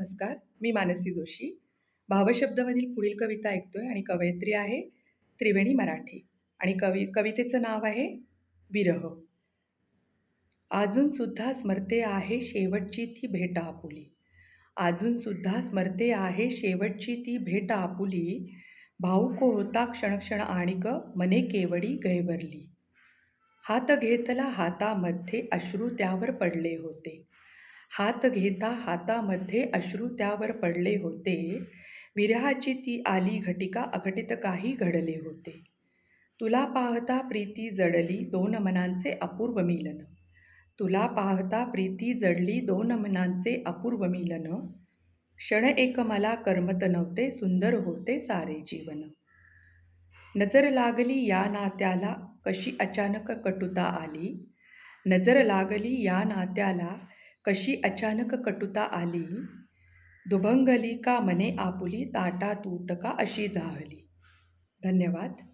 नमस्कार. मी मानसी जोशी. भावशब्दमधील पुढील कविता ऐकतोय आणि कवयित्री आहे त्रिवेणी मराठे आणि कवितेचं नाव आहे विरह. अजून सुद्धा स्मरते आहे शेवटची ती भेट आपुली. अजून सुद्धा स्मरते आहे शेवटची ती भेट आपुली. भावुक होता क्षणक्षण आणिक मने केवडी गहिवरली. हात घेतला हातामध्ये अश्रू त्यावर पडले होते. हात घेता हातामध्ये अश्रू त्यावर पडले होते. विरहाची ती आली घटिका अघटित काही घडले होते. तुला पाहता प्रीती जडली दोन मनांचे अपूर्व मिलन. तुला पाहता प्रीती जडली दोन मनांचे अपूर्व मिलन. क्षण एक मला करमत नव्हते सुंदर होते सारे जीवन. नजर लागली या नात्याला कशी अचानक कटुता आली. नजर लागली या नात्याला कशी अचानक कटुता आली. दुभंगली का मने आपुली ताटातूट का अशी जाहली. धन्यवाद.